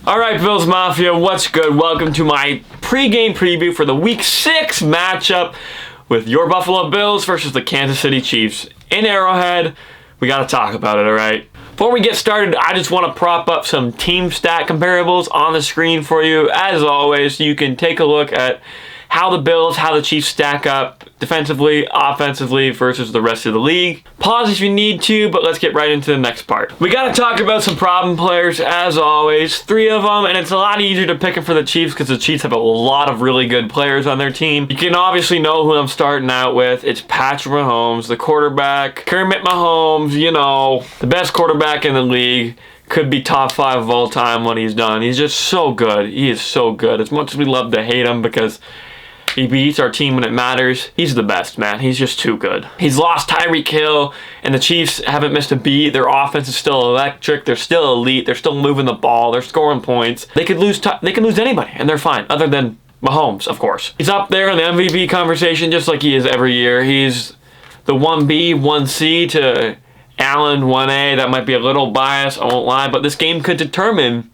Alright, Bills Mafia, what's good? Welcome to my pregame preview for the Week 6 matchup with your Buffalo Bills versus the Kansas City Chiefs. In Arrowhead, we gotta talk about it, alright? Before we get started, I just want to prop up some team stat comparables on the screen for you. As always, you can take a look at how the Bills, how the Chiefs stack up defensively, offensively versus the rest of the league. Pause if you need to, but let's get right into the next part. We got to talk about some problem players, as always. 3 of them, and it's a lot easier to pick them for the Chiefs because the Chiefs have a lot of really good players on their team. You can obviously know who I'm starting out with. It's Patrick Mahomes, the quarterback. Kermit Mahomes, you know, the best quarterback in the league. Could be top 5 of all time when he's done. He's just so good. He is so good. As much as we love to hate him because he beats our team when it matters, he's the best, man. He's just too good. He's lost Tyreek Hill, and the Chiefs haven't missed a beat. Their offense is still electric. They're still elite. They're still moving the ball. They're scoring points. They could lose anybody, and they're fine, other than Mahomes, of course. He's up there in the MVP conversation just like he is every year. He's the 1B, 1C to Allen, 1A. That might be a little biased, I won't lie, but this game could determine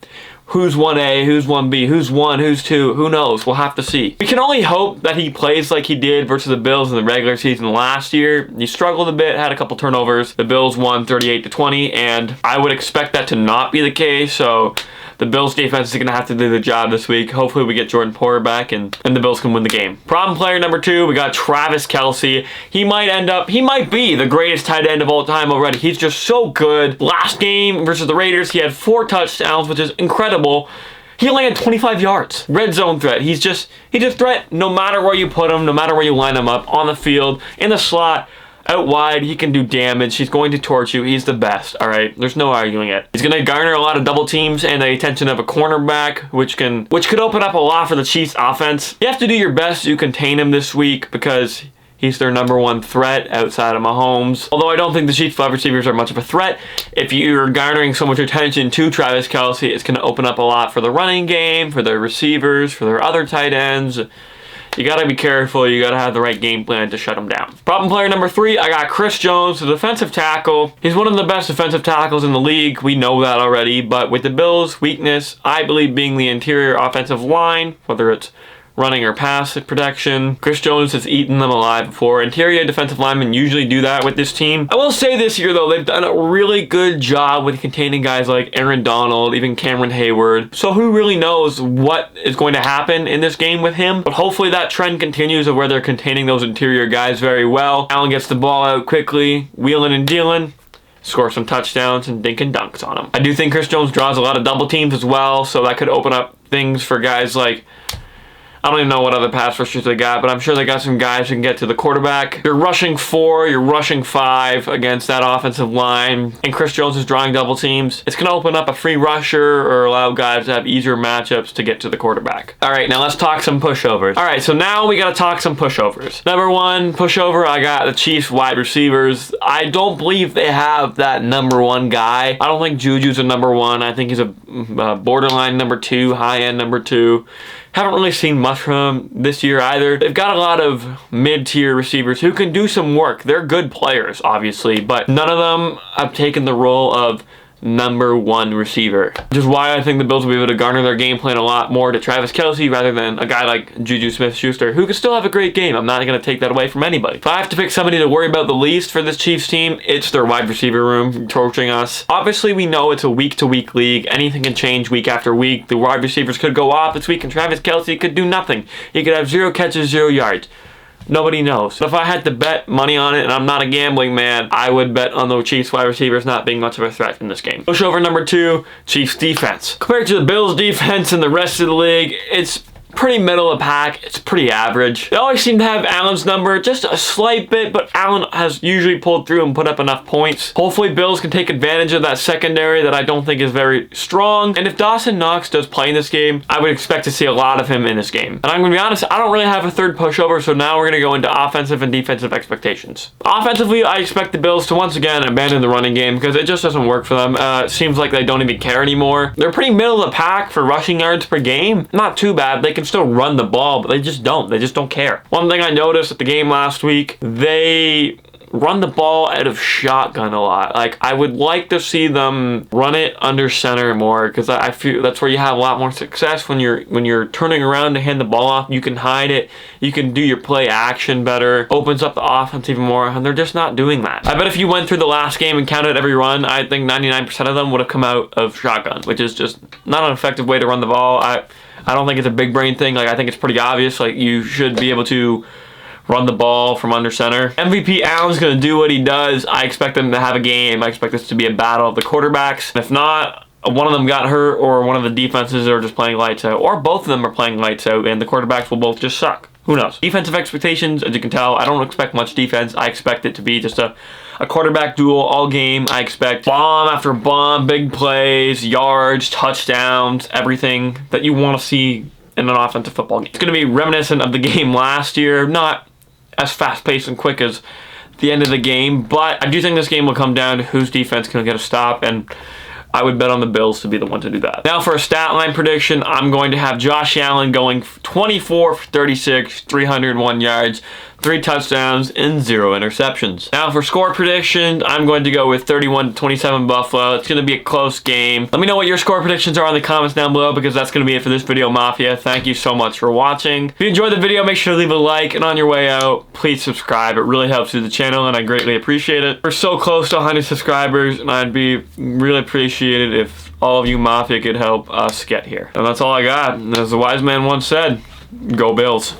who's 1A, who's 1B, who's 1, who's 2, who knows? We'll have to see. We can only hope that he plays like he did versus the Bills in the regular season last year. He struggled a bit, had a couple turnovers. The Bills won 38-20, and I would expect that to not be the case, so the Bills defense is going to have to do the job this week. Hopefully we get Jordan Poyer back and the Bills can win the game. Problem player number 2, we got Travis Kelsey. He might be the greatest tight end of all time already. He's just so good. Last game versus the Raiders, he had 4 touchdowns, which is incredible. He only had 25 yards. Red zone threat. He's a threat no matter where you put him, no matter where you line him up, on the field, in the slot, out wide. He can do damage. He's going to torch you. He's the best, all right? There's no arguing it. He's going to garner a lot of double teams and the attention of a cornerback, which could open up a lot for the Chiefs offense. You have to do your best to contain him this week because he's their number 1 threat outside of Mahomes. Although I don't think the Chiefs wide receivers are much of a threat. If you're garnering so much attention to Travis Kelsey, it's going to open up a lot for the running game, for their receivers, for their other tight ends. You gotta be careful. You gotta have the right game plan to shut him down. Problem player number 3, I got Chris Jones, the defensive tackle. He's one of the best defensive tackles in the league. We know that already. But with the Bills' weakness, I believe being the interior offensive line, whether it's running or pass protection, Chris Jones has eaten them alive before. Interior defensive linemen usually do that with this team. I will say this year, though, they've done a really good job with containing guys like Aaron Donald, even Cameron Hayward. So who really knows what is going to happen in this game with him? But hopefully that trend continues of where they're containing those interior guys very well. Allen gets the ball out quickly, wheeling and dealing, score some touchdowns and dink and dunks on him. I do think Chris Jones draws a lot of double teams as well, so that could open up things for guys like, I don't even know what other pass rushers they got, but I'm sure they got some guys who can get to the quarterback. You're rushing 4, you're rushing 5 against that offensive line, and Chris Jones is drawing double teams. It's going to open up a free rusher or allow guys to have easier matchups to get to the quarterback. All right, now let's talk some pushovers. All right, so now we got to talk some pushovers. Number 1 pushover, I got the Chiefs wide receivers. I don't believe they have that number 1 guy. I don't think Juju's a number 1. I think he's a borderline number 2, high-end number 2. Haven't really seen much from them this year either. They've got a lot of mid-tier receivers who can do some work. They're good players, obviously, but none of them have taken the role of number 1 receiver. Which is why I think the Bills will be able to garner their game plan a lot more to Travis Kelsey rather than a guy like Juju Smith-Schuster, who could still have a great game. I'm not going to take that away from anybody. If I have to pick somebody to worry about the least for this Chiefs team, it's their wide receiver room torching us. Obviously, we know it's a week-to-week league. Anything can change week after week. The wide receivers could go off this week, and Travis Kelsey could do nothing. He could have 0 catches, 0 yards. Nobody knows. So if I had to bet money on it, and I'm not a gambling man, I would bet on the Chiefs wide receivers not being much of a threat in this game. Pushover number 2, Chiefs defense. Compared to the Bills defense and the rest of the league, it's pretty middle of the pack. It's pretty average. They always seem to have Allen's number just a slight bit, but Allen has usually pulled through and put up enough points. Hopefully Bills can take advantage of that secondary that I don't think is very strong. And if Dawson Knox does play in this game, I would expect to see a lot of him in this game. And I'm going to be honest, I don't really have a third pushover, so now we're going to go into offensive and defensive expectations. Offensively, I expect the Bills to once again abandon the running game because it just doesn't work for them. It seems like they don't even care anymore. They're pretty middle of the pack for rushing yards per game. Not too bad. They can still run the ball, but they just don't. They just don't care. One thing I noticed at the game last week, they run the ball out of shotgun a lot. Like, I would like to see them run it under center more, because I feel that's where you have a lot more success when you're turning around to hand the ball off. You can hide it. You can do your play action better. Opens up the offense even more, and they're just not doing that. I bet if you went through the last game and counted every run, I think 99% of them would have come out of shotgun, which is just not an effective way to run the ball. I don't think it's a big brain thing. Like, I think it's pretty obvious. Like, you should be able to run the ball from under center. MVP Allen's going to do what he does. I expect them to have a game. I expect this to be a battle of the quarterbacks. If not, one of them got hurt, or one of the defenses are just playing lights out, or both of them are playing lights out, and the quarterbacks will both just suck. Who knows? Defensive expectations, as you can tell, I don't expect much defense. I expect it to be just a quarterback duel all game. I expect bomb after bomb, big plays, yards, touchdowns, everything that you want to see in an offensive football game. It's going to be reminiscent of the game last year, not as fast-paced and quick as the end of the game, but I do think this game will come down to whose defense can get a stop, and I would bet on the Bills to be the one to do that. Now for a stat line prediction, I'm going to have Josh Allen going 24 for 36, 301 yards, 3 touchdowns, and 0 interceptions. Now for score prediction, I'm going to go with 31-27 Buffalo. It's going to be a close game. Let me know what your score predictions are in the comments down below, because that's going to be it for this video, Mafia. Thank you so much for watching. If you enjoyed the video, make sure to leave a like, and on your way out, please subscribe. It really helps through the channel, and I greatly appreciate it. We're so close to 100 subscribers, and I'd be really appreciated if all of you Mafia could help us get here. And that's all I got. And as the wise man once said, go Bills.